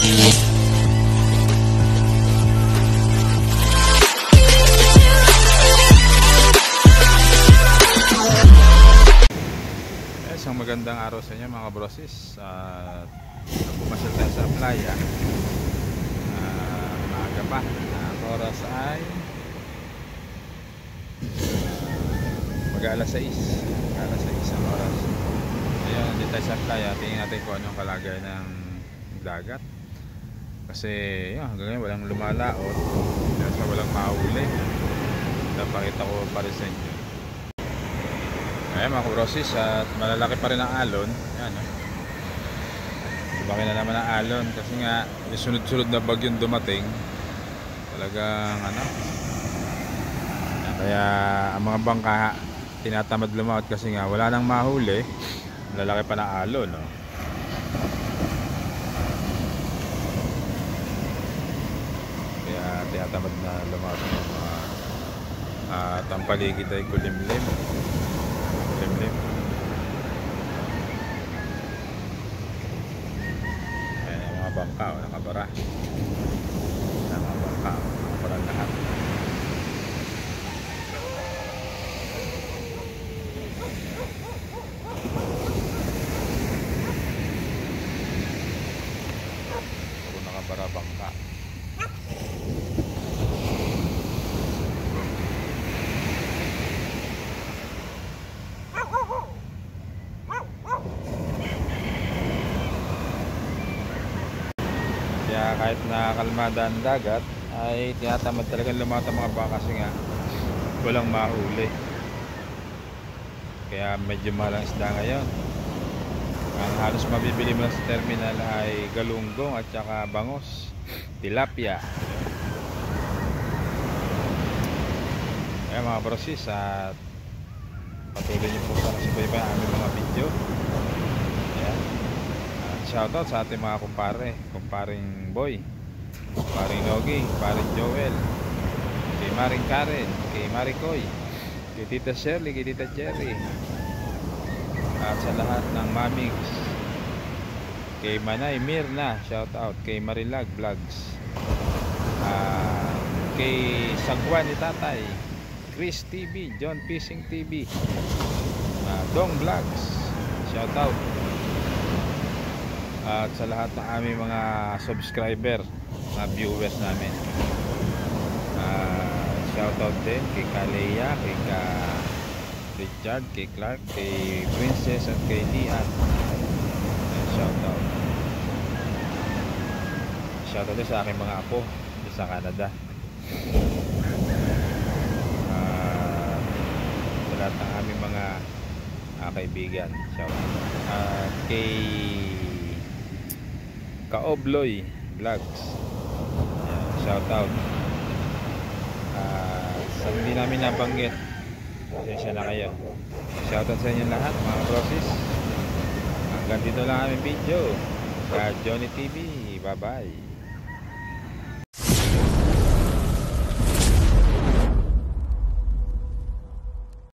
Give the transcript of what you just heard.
Isang magandang araw sa inyo mga kabrosis. Pumasyal tayo sa playa. Maaga pa. Ang oras ay mag-alas 6. Alas 6 ang oras. Ayun, nandito tayo sa playa. Tingnan natin kung anong kalagay ng dagat. Kasi yun, hanggang ngayon walang lumalaot. Kasi walang mahuli. Napakita ko pa rin sa inyo. Ayan mga kabrosis, at malalaki pa rin ang alon. Ayan, bakit na naman ang alon kasi nga yung sunod-sunod na bagyong dumating talagang kaya ang mga bangka tinatamad lumaot kasi nga wala nang mahuli. Malalaki pa ng alon, no? Kaya tinatamad na lumaot yung mga ang paligid ay kulimlim. Ayan ang mga bangka, nakabara. Ayan ang mga bangka, nakabara lahat. Puro nakabara bangka. Kaya kahit nakakalmada ang dagat ay tinatamad talagang lumaot ang mga bangka kasi nga walang mahuli. Kaya medyo mahal ang isda ngayon. Ang halos mabibili mo sa terminal ay galunggong at saka bangos, tilapia. Kaya mga brosis, at patuloy niyo po sana subaybayan ang aming mga video. Ayan. Shoutout sa ating mga kumparing Boy, kumparing Nogi, kumparing Joel, kay Maring Karen, kay Marikoy, kay Tita Shirley, kay Tita Cherry, at sa lahat ng Mamigs, kay Manay Mirna, shoutout, kay Marilag Vlogs, kay Sagwan ni Tatay, Chris TV, John Fishing TV, Dong Vlogs, shoutout. At sa lahat ng aming mga subscriber, mga viewers namin, shoutout din kay Kalea, kay Richard, kay Clark, kay Princess at kay Lian. Shoutout din sa aking mga apo sa Canada. Sa lahat ng aming mga kaibigan, shoutout. Kay Kaobloy Vlogs, shoutout. Sa hindi namin nabanggit, pasensya na kayo. Shoutout sa inyo lahat mga brosis. Hanggang dito lang aming video sa Johnny TV. Bye bye.